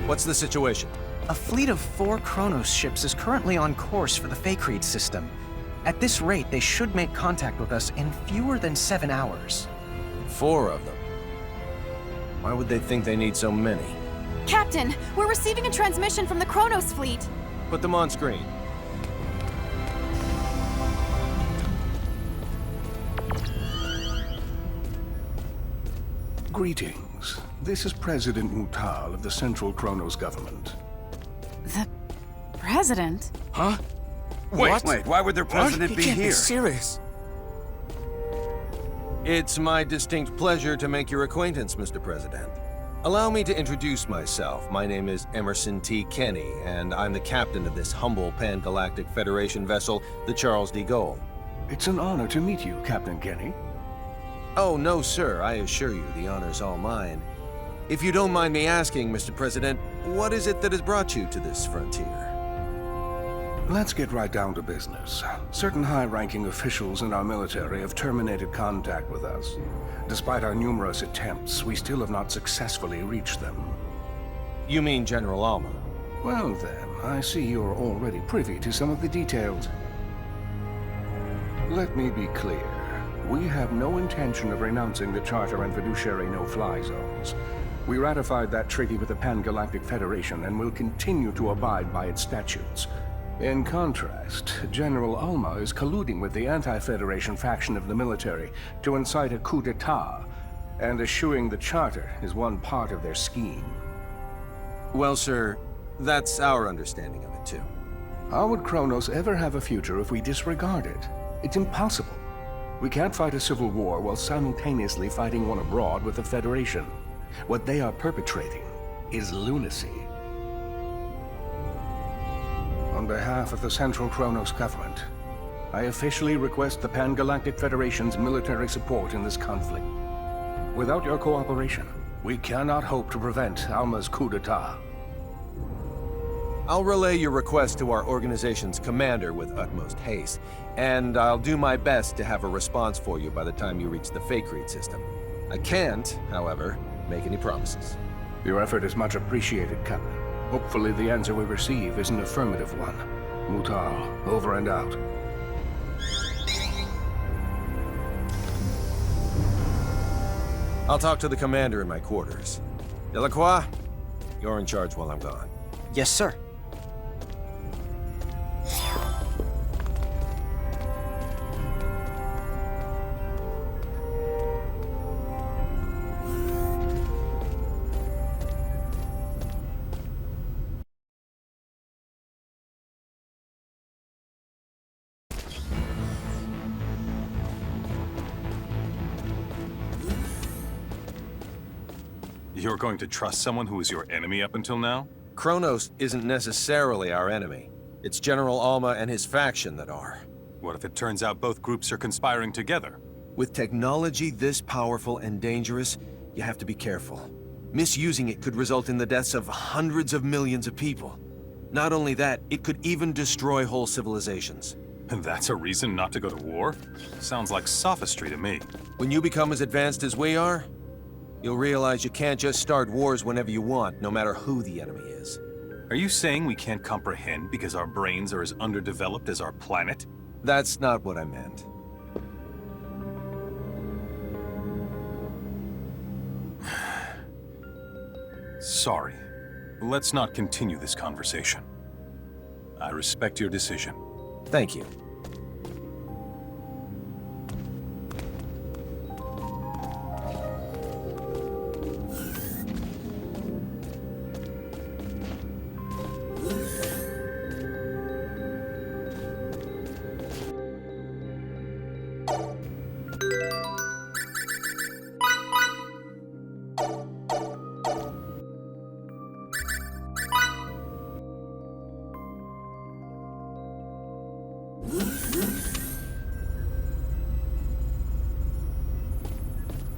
What's the situation? A fleet of 4 Kronos ships is currently on course for the Faykreed system. At this rate, they should make contact with us in fewer than 7 hours. 4 of them? Why would they think they need so many? Captain, we're receiving a transmission from the Kronos fleet. Put them on screen. Greetings. This is President Mutal of the Central Kronos government. The president? Huh? Wait, why would their president be He can't here? be serious. It's my distinct pleasure to make your acquaintance, Mr. President. Allow me to introduce myself. My name is Emerson T. Kenny, and I'm the captain of this humble Pan-Galactic Federation vessel, the Charles de Gaulle. It's an honor to meet you, Captain Kenny. Oh, no, sir. I assure you, the honor's all mine. If you don't mind me asking, Mr. President, what is it that has brought you to this frontier? Let's get right down to business. Certain high-ranking officials in our military have terminated contact with us. Despite our numerous attempts, we still have not successfully reached them. You mean General Alma? Well then, I see you're already privy to some of the details. Let me be clear. We have no intention of renouncing the Charter and fiduciary no-fly zones. We ratified that treaty with the Pan-Galactic Federation and will continue to abide by its statutes. In contrast, General Alma is colluding with the anti-Federation faction of the military to incite a coup d'etat, and eschewing the Charter is one part of their scheme. Well, sir, that's our understanding of it, too. How would Kronos ever have a future if we disregard it? It's impossible. We can't fight a civil war while simultaneously fighting one abroad with the Federation. What they are perpetrating is lunacy. On behalf of the Central Kronos government, I officially request the Pan-Galactic Federation's military support in this conflict. Without your cooperation, we cannot hope to prevent Alma's coup d'etat. I'll relay your request to our organization's commander with utmost haste, and I'll do my best to have a response for you by the time you reach the Faykreed system. I can't, however, make any promises. Your effort is much appreciated, Captain. Hopefully the answer we receive is an affirmative one. Mutal, over and out. I'll talk to the commander in my quarters. Delacroix, you're in charge while I'm gone. Yes, sir. You're going to trust someone who was your enemy up until now? Kronos isn't necessarily our enemy. It's General Alma and his faction that are. What if it turns out both groups are conspiring together? With technology this powerful and dangerous, you have to be careful. Misusing it could result in the deaths of hundreds of millions of people. Not only that, it could even destroy whole civilizations. And that's a reason not to go to war? Sounds like sophistry to me. When you become as advanced as we are, you'll realize you can't just start wars whenever you want, no matter who the enemy is. Are you saying we can't comprehend because our brains are as underdeveloped as our planet? That's not what I meant. Sorry. Let's not continue this conversation. I respect your decision. Thank you.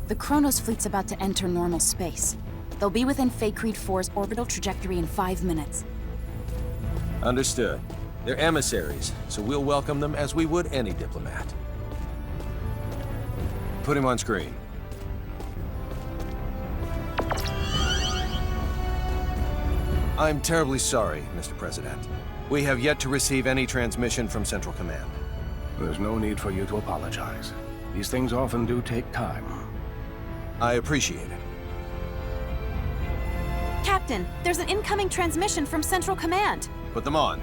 The Kronos fleet's about to enter normal space. They'll be within Faykreed 4's orbital trajectory in 5 minutes. Understood. They're emissaries, so we'll welcome them as we would any diplomat. Put him on screen. I'm terribly sorry, Mr. President. We have yet to receive any transmission from Central Command. There's no need for you to apologize. These things often do take time. I appreciate it. Captain, there's an incoming transmission from Central Command. Put them on.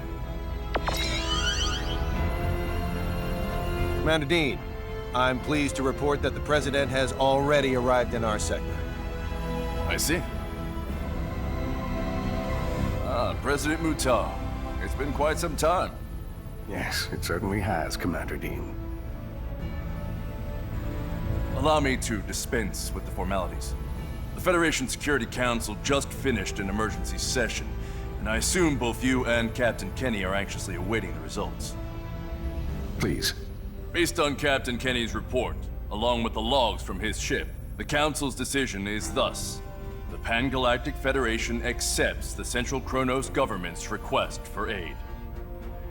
Commander Dean, I'm pleased to report that the President has already arrived in our sector. I see. President Muta. It's been quite some time. Yes, it certainly has, Commander Dean. Allow me to dispense with the formalities. The Federation Security Council just finished an emergency session, and I assume both you and Captain Kenny are anxiously awaiting the results. Please. Based on Captain Kenny's report, along with the logs from his ship, the Council's decision is thus. The Pan-Galactic Federation accepts the Central Kronos government's request for aid.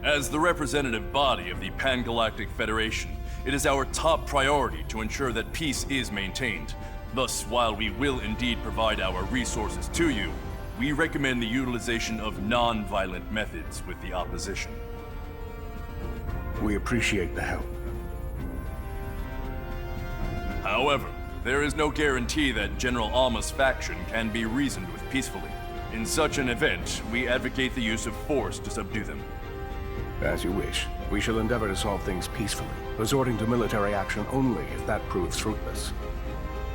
As the representative body of the Pan-Galactic Federation, it is our top priority to ensure that peace is maintained. Thus, while we will indeed provide our resources to you, we recommend the utilization of non-violent methods with the opposition. We appreciate the help. However, there is no guarantee that General Alma's faction can be reasoned with peacefully. In such an event, we advocate the use of force to subdue them. As you wish. We shall endeavor to solve things peacefully, resorting to military action only if that proves fruitless.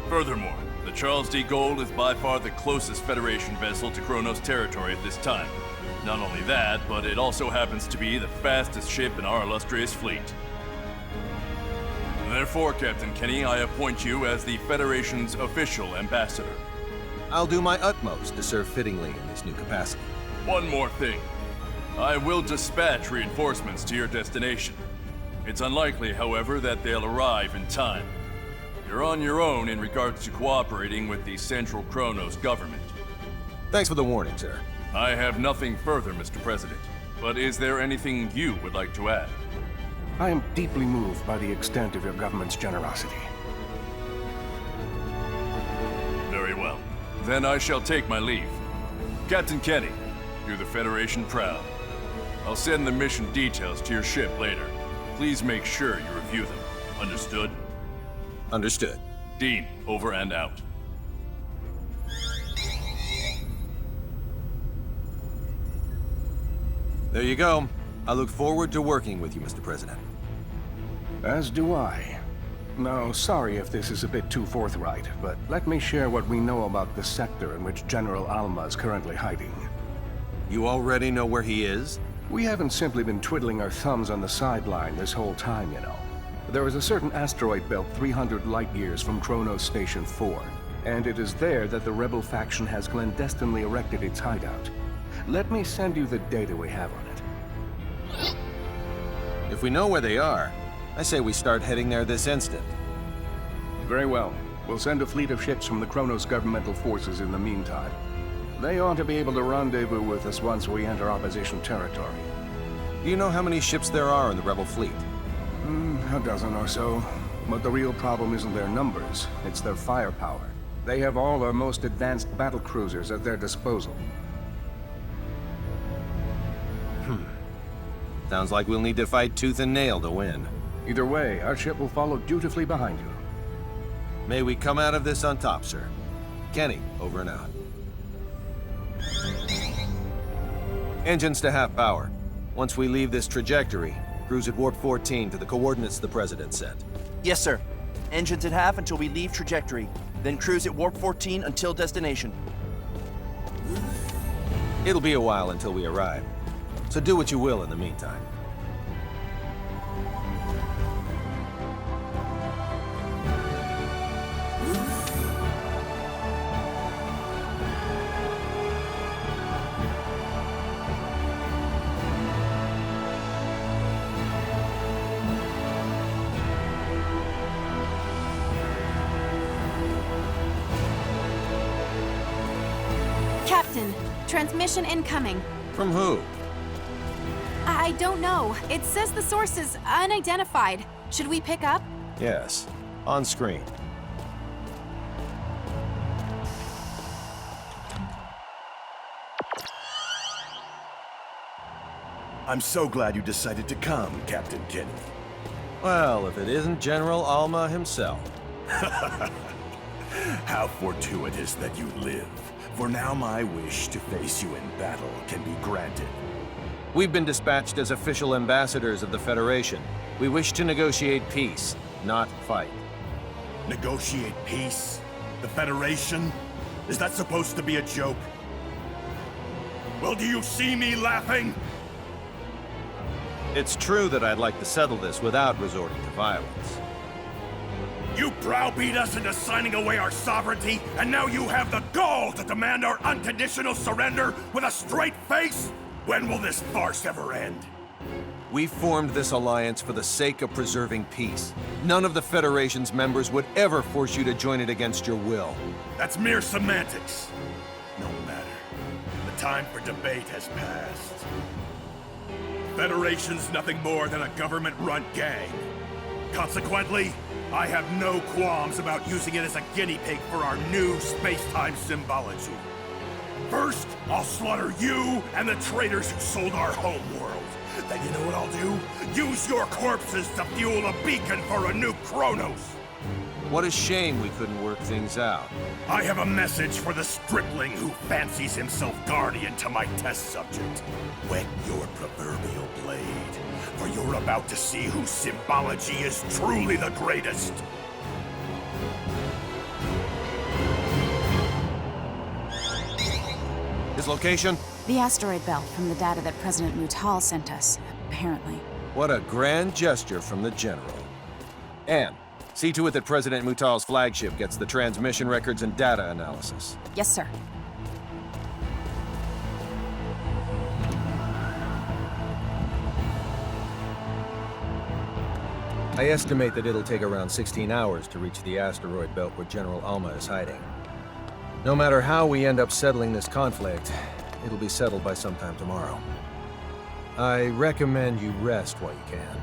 Furthermore, the Charles D. Gold is by far the closest Federation vessel to Kronos territory at this time. Not only that, but it also happens to be the fastest ship in our illustrious fleet. Therefore, Captain Kenny, I appoint you as the Federation's official ambassador. I'll do my utmost to serve fittingly in this new capacity. One more thing. I will dispatch reinforcements to your destination. It's unlikely, however, that they'll arrive in time. You're on your own in regards to cooperating with the Central Kronos government. Thanks for the warning, sir. I have nothing further, Mr. President. But is there anything you would like to add? I am deeply moved by the extent of your government's generosity. Very well. Then I shall take my leave. Captain Kenny, do the Federation proud. I'll send the mission details to your ship later. Please make sure you review them. Understood? Understood. Dean, over and out. There you go. I look forward to working with you, Mr. President. As do I. Now, sorry if this is a bit too forthright, but let me share what we know about the sector in which General Alma is currently hiding. You already know where he is? We haven't simply been twiddling our thumbs on the sideline this whole time, you know. There is a certain asteroid belt 300 light-years from Kronos Station 4, and it is there that the rebel faction has clandestinely erected its hideout. Let me send you the data we have on it. If we know where they are, I say we start heading there this instant. Very well. We'll send a fleet of ships from the Kronos governmental forces in the meantime. They ought to be able to rendezvous with us once we enter opposition territory. Do you know how many ships there are in the rebel fleet? A dozen or so. But the real problem isn't their numbers, it's their firepower. They have all our most advanced battle cruisers at their disposal. Sounds like we'll need to fight tooth and nail to win. Either way, our ship will follow dutifully behind you. May we come out of this on top, sir. Kenny, over and out. Engines to half power. Once we leave this trajectory, cruise at warp 14 to the coordinates the President sent. Yes, sir. Engines at half until we leave trajectory. Then cruise at warp 14 until destination. It'll be a while until we arrive, so do what you will in the meantime. Captain, transmission incoming. From who? I don't know. It says the source is unidentified. Should we pick up? Yes, on screen. I'm so glad you decided to come, Captain Kenny. Well, if it isn't General Alma himself. How fortuitous that you live, for now my wish to face you in battle can be granted. We've been dispatched as official ambassadors of the Federation. We wish to negotiate peace, not fight. Negotiate peace? The Federation? Is that supposed to be a joke? Well, do you see me laughing? It's true that I'd like to settle this without resorting to violence. You browbeat us into signing away our sovereignty, and now you have the gall to demand our unconditional surrender with a straight face? When will this farce ever end? We formed this alliance for the sake of preserving peace. None of the Federation's members would ever force you to join it against your will. That's mere semantics. No matter. The time for debate has passed. Federation's nothing more than a government-run gang. Consequently, I have no qualms about using it as a guinea pig for our new space-time symbology. First, I'll slaughter you and the traitors who sold our homeworld. Then you know what I'll do? Use your corpses to fuel a beacon for a new Kronos! What a shame we couldn't work things out. I have a message for the stripling who fancies himself guardian to my test subject. Whet your proverbial blade, for you're about to see whose symbology is truly the greatest. His location? The asteroid belt from the data that President Mutal sent us, apparently. What a grand gesture from the General. Anne, see to it that President Mutal's flagship gets the transmission records and data analysis. Yes, sir. I estimate that it'll take around 16 hours to reach the asteroid belt where General Alma is hiding. No matter how we end up settling this conflict, it'll be settled by sometime tomorrow. I recommend you rest while you can.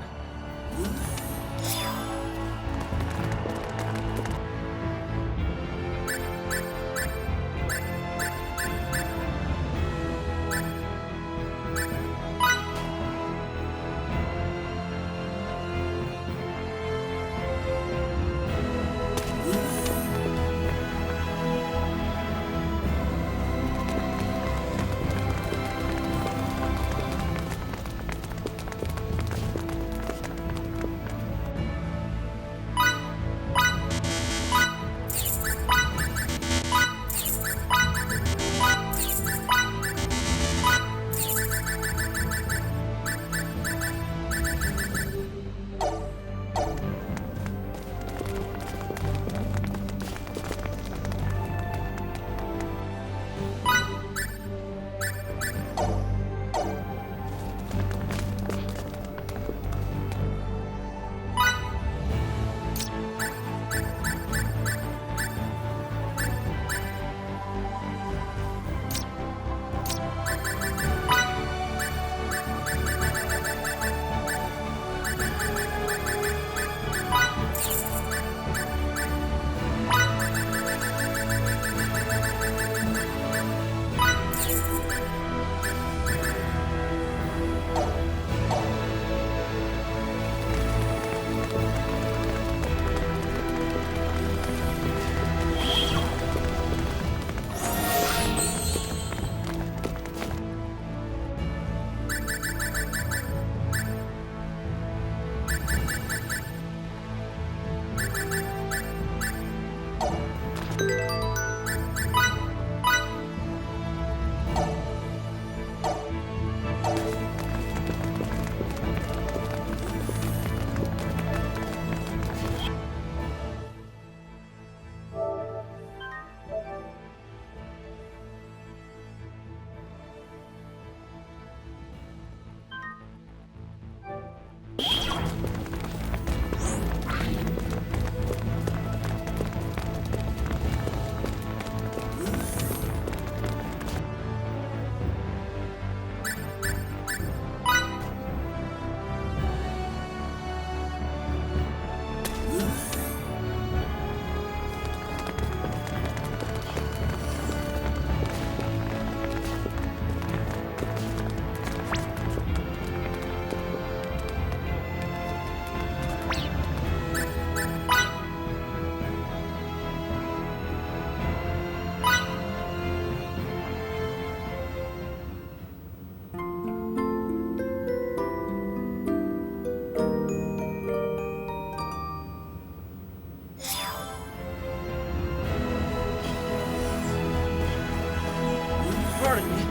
started me.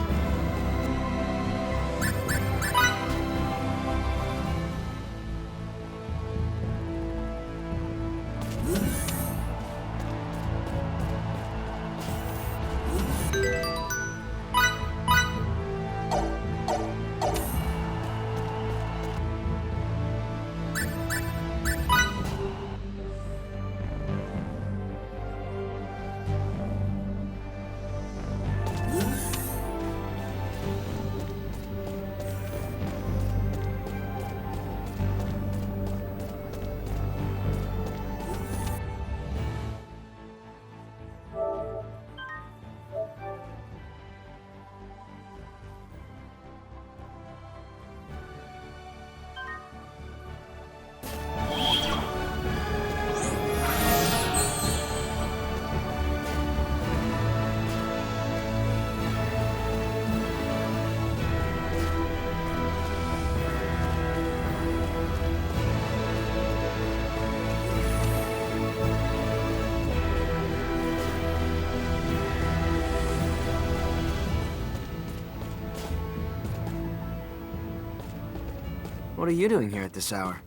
What are you doing here at this hour?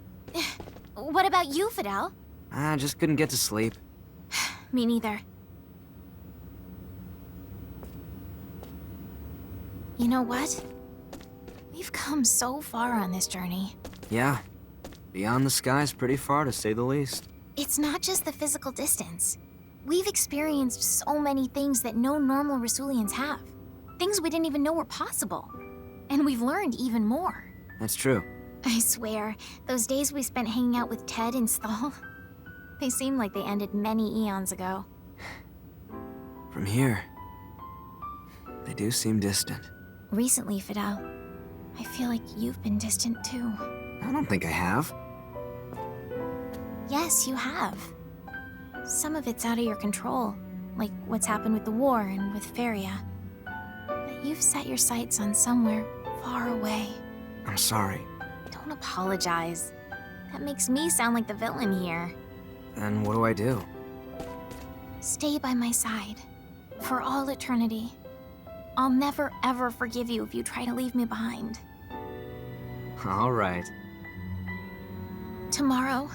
What about you, Fidel? I just couldn't get to sleep. Me neither. You know what? We've come so far on this journey. Yeah. Beyond the skies pretty far, to say the least. It's not just the physical distance. We've experienced so many things that no normal Rasulians have. Things we didn't even know were possible. And we've learned even more. That's true. I swear, those days we spent hanging out with Ted and Stahl, they seem like they ended many eons ago. From here, they do seem distant. Recently, Fidel, I feel like you've been distant too. I don't think I have. Yes, you have. Some of it's out of your control, like what's happened with the war and with Feria. But you've set your sights on somewhere far away. I'm sorry. Don't apologize. That makes me sound like the villain here. Then what do I do? Stay by my side. For all eternity. I'll never ever forgive you if you try to leave me behind. All right. Tomorrow,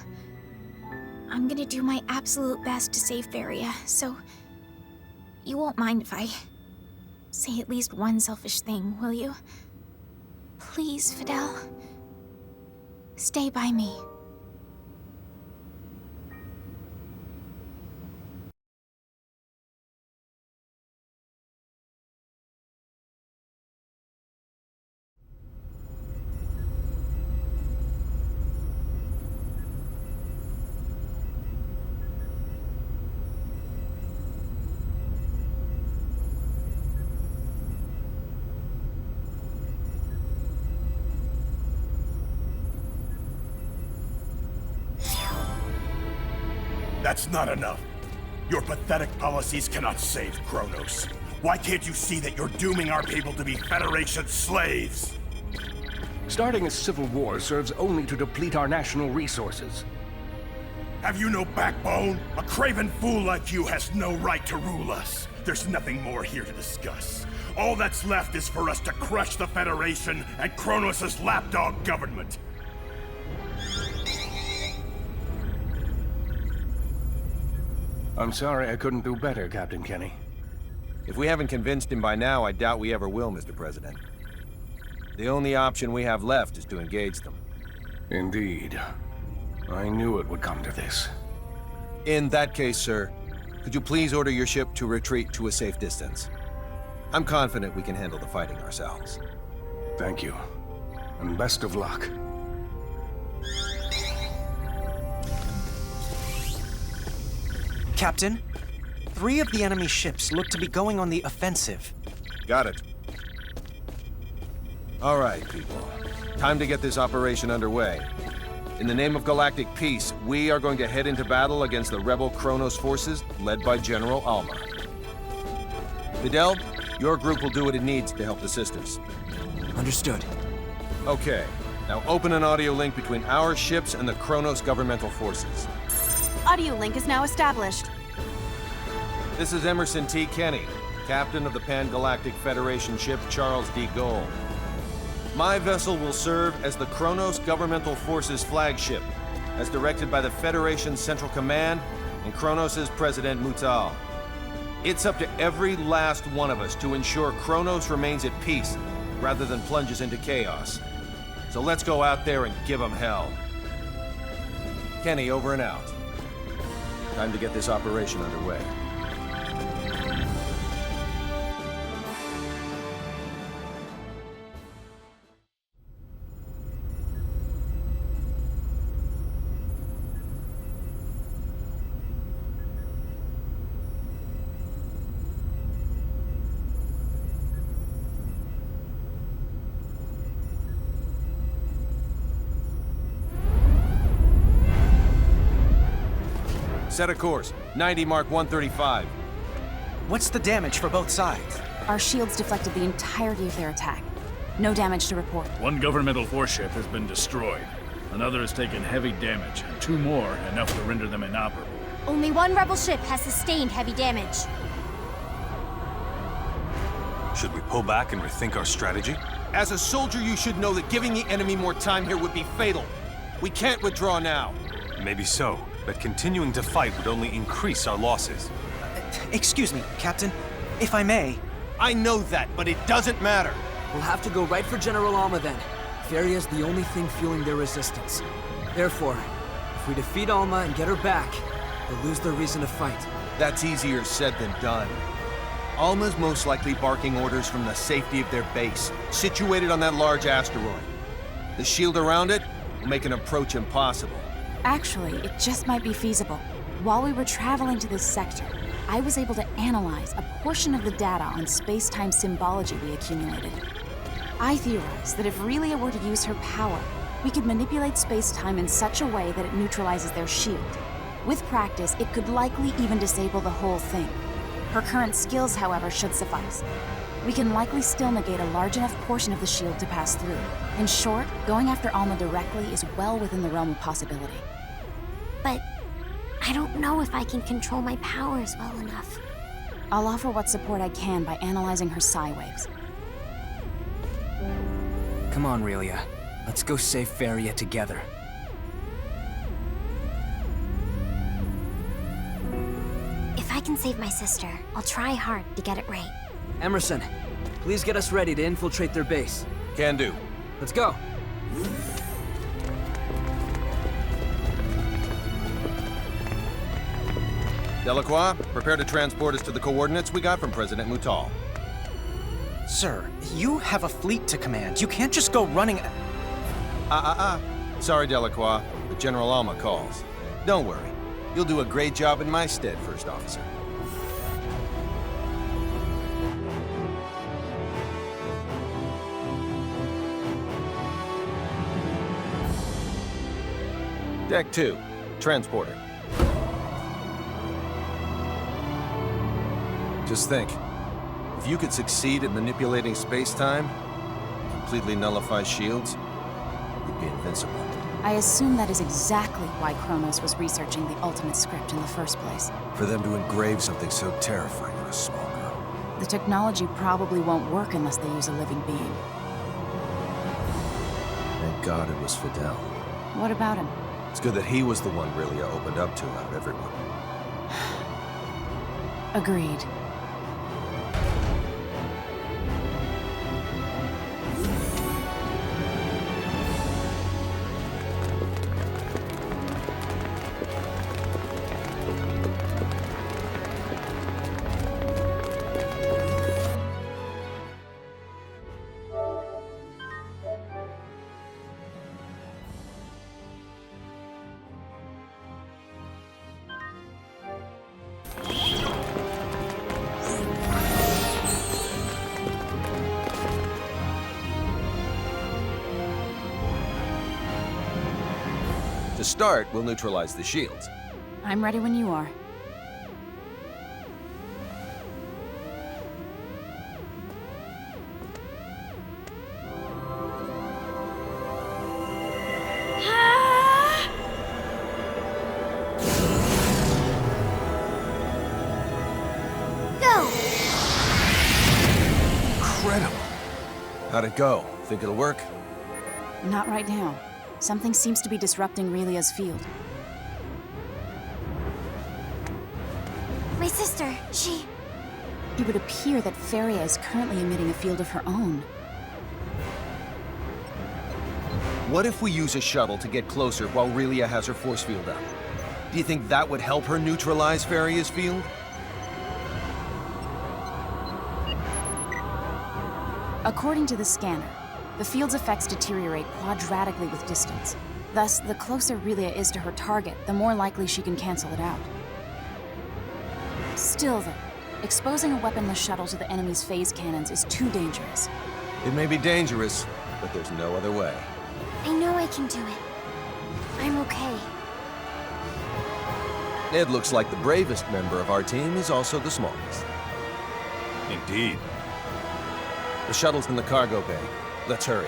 I'm gonna do my absolute best to save Feria, so you won't mind if I say at least one selfish thing, will you? Please, Fidel. Stay by me. That's not enough. Your pathetic policies cannot save Kronos. Why can't you see that you're dooming our people to be Federation slaves? Starting a civil war serves only to deplete our national resources. Have you no backbone? A craven fool like you has no right to rule us. There's nothing more here to discuss. All that's left is for us to crush the Federation and Kronos' lapdog government. I'm sorry I couldn't do better, Captain Kenny. If we haven't convinced him by now, I doubt we ever will, Mr. President. The only option we have left is to engage them. Indeed. I knew it would come to this. In that case, sir, could you please order your ship to retreat to a safe distance? I'm confident we can handle the fighting ourselves. Thank you. And best of luck. Captain, 3 of the enemy ships look to be going on the offensive. Got it. All right, people. Time to get this operation underway. In the name of galactic peace, we are going to head into battle against the rebel Kronos forces led by General Alma. Fidel, your group will do what it needs to help the sisters. Understood. Okay. Now open an audio link between our ships and the Kronos governmental forces. Audio link is now established. This is Emerson T. Kenny. captain of the Pan-Galactic Federation ship Charles D. Gold. My vessel will serve as the Kronos Governmental Forces flagship, as directed by the Federation's Central Command and Kronos' President Mutal. It's up to every last one of us to ensure Kronos remains at peace, rather than plunges into chaos. So let's go out there and give them hell. Kenny, over and out. Time to get this operation underway. Set a course. 90 Mark 135. What's the damage for both sides? Our shields deflected the entirety of their attack. No damage to report. One governmental force ship has been destroyed. Another has taken heavy damage, and 2 more enough to render them inoperable. Only 1 rebel ship has sustained heavy damage. Should we pull back and rethink our strategy? As a soldier, you should know that giving the enemy more time here would be fatal. We can't withdraw now. Maybe so, but continuing to fight would only increase our losses. Excuse me, Captain. If I may. I know that, but it doesn't matter. We'll have to go right for General Alma then. Feria's the only thing fueling their resistance. Therefore, if we defeat Alma and get her back, they'll lose their reason to fight. That's easier said than done. Alma's most likely barking orders from the safety of their base, situated on that large asteroid. The shield around it will make an approach impossible. Actually, it just might be feasible. While we were traveling to this sector, I was able to analyze a portion of the data on space-time symbology we accumulated. I theorized that if Relia were to use her power, we could manipulate space-time in such a way that it neutralizes their shield. With practice, it could likely even disable the whole thing. Her current skills, however, should suffice. We can likely still negate a large enough portion of the shield to pass through. In short, going after Alma directly is well within the realm of possibility. But I don't know if I can control my powers well enough. I'll offer what support I can by analyzing her psi waves. Come on, Relia. Let's go save Feria together. If I can save my sister, I'll try hard to get it right. Emerson, please get us ready to infiltrate their base. Can do. Let's go. Delacroix, prepare to transport us to the coordinates we got from President Mutal. Sir, you have a fleet to command. You can't just go running... Sorry, Delacroix, but General Alma calls. Don't worry. You'll do a great job in my stead, First Officer. Deck 2, transporter. Just think, if you could succeed at manipulating space-time, completely nullify shields, you'd be invincible. I assume that is exactly why Kronos was researching the ultimate script in the first place. For them to engrave something so terrifying on a small girl. The technology probably won't work unless they use a living being. Thank God it was Fidel. What about him? It's good that he was the one Relia opened up to out of everyone. Agreed. To start, we'll neutralize the shields. I'm ready when you are. Go! Incredible. How'd it go? Think it'll work? Not right now. Something seems to be disrupting Relia's field. My sister, she... It would appear that Feria is currently emitting a field of her own. What if we use a shuttle to get closer while Relia has her force field up? Do you think that would help her neutralize Feria's field? According to the scanner, the field's effects deteriorate quadratically with distance. Thus, the closer Relia is to her target, the more likely she can cancel it out. Still, though, exposing a weaponless shuttle to the enemy's phase cannons is too dangerous. It may be dangerous, but there's no other way. I know I can do it. I'm okay. It looks like the bravest member of our team is also the smallest. Indeed. The shuttle's in the cargo bay. Let's hurry.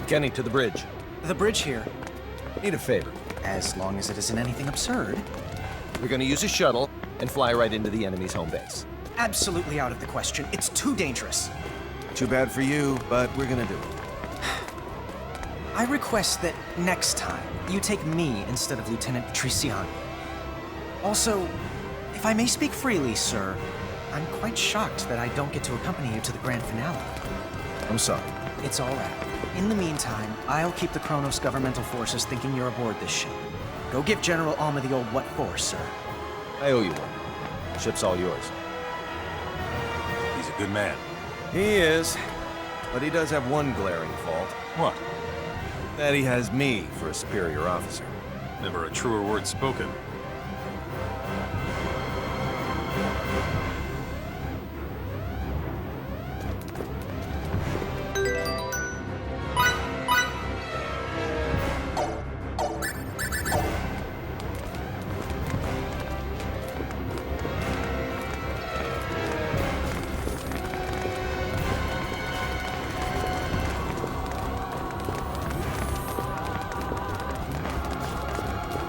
Kenny, to the bridge. The bridge here. Need a favor. As long as it isn't anything absurd. We're gonna use a shuttle and fly right into the enemy's home base. Absolutely out of the question. It's too dangerous. Too bad for you, but we're gonna do it. I request that next time, you take me instead of Lieutenant Triciani. Also, if I may speak freely, sir, I'm quite shocked that I don't get to accompany you to the grand finale. I'm sorry. It's all right. In the meantime, I'll keep the Kronos governmental forces thinking you're aboard this ship. Go give General Alma the old what for, sir. I owe you one. The ship's all yours. He's a good man. He is, but he does have one glaring fault. What? That he has me for a superior officer. Never a truer word spoken.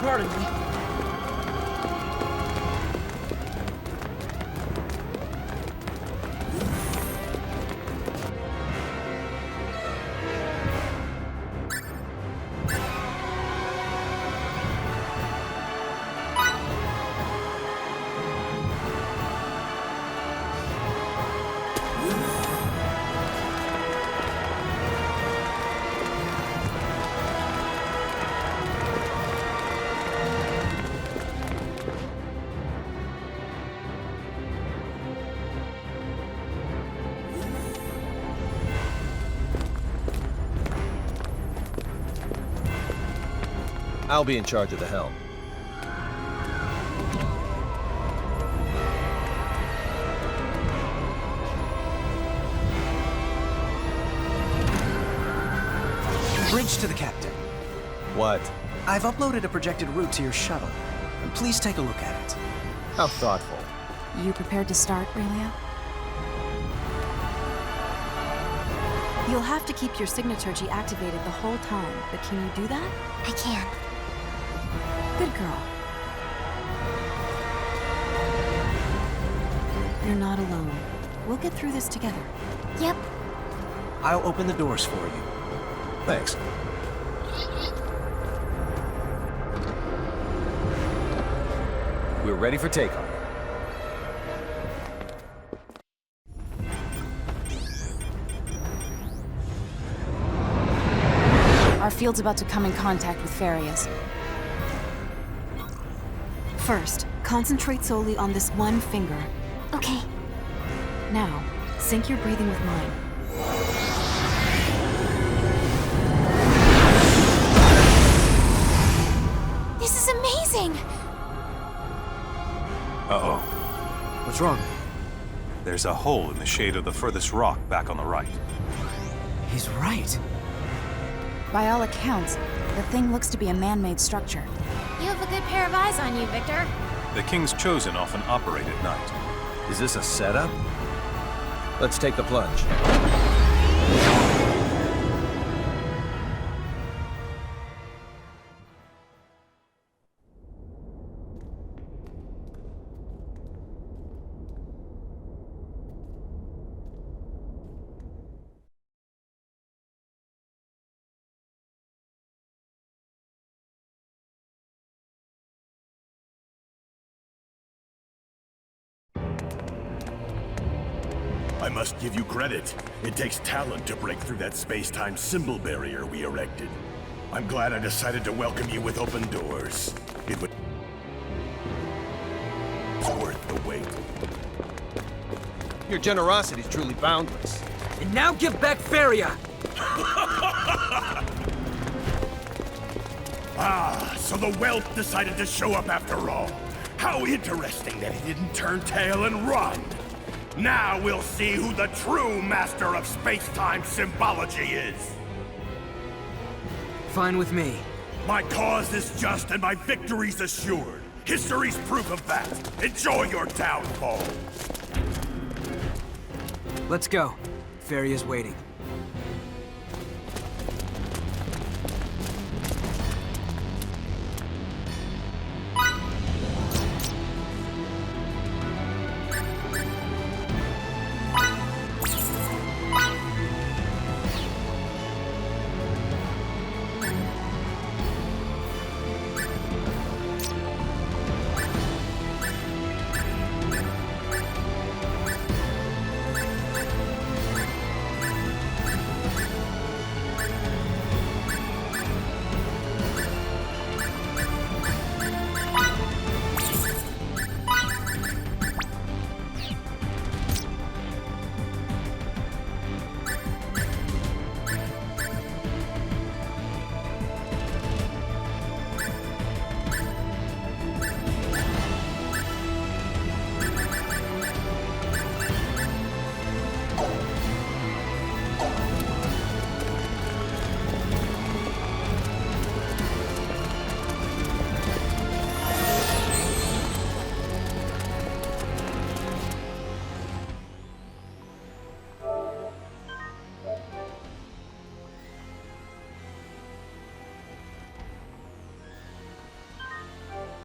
Pardon me. I'll be in charge of the helm. Bridge to the captain. What? I've uploaded a projected route to your shuttle. Please take a look at it. How thoughtful. You prepared to start, Relia? You'll have to keep your signaturgy activated the whole time, but can you do that? I can. Good girl. You're not alone. We'll get through this together. Yep. I'll open the doors for you. Thanks. We're ready for takeoff. Our field's about to come in contact with Feria's. First, concentrate solely on this one finger. Okay. Now, sync your breathing with mine. This is amazing! Uh-oh. What's wrong? There's a hole in the shade of the furthest rock back on the right. He's right. By all accounts, the thing looks to be a man-made structure. You have a good pair of eyes on you, Victor. The King's Chosen often operate at night. Is this a setup? Let's take the plunge. I must give you credit. It takes talent to break through that space-time symbol barrier we erected. I'm glad I decided to welcome you with open doors. It was worth the wait. Your generosity is truly boundless. And now give back Feria! Ah, so the whelp decided to show up after all. How interesting that he didn't turn tail and run. Now we'll see who the true master of space-time symbology is. Fine with me. My cause is just and my victory's assured. History's proof of that. Enjoy your downfall. Let's go. Feria's waiting.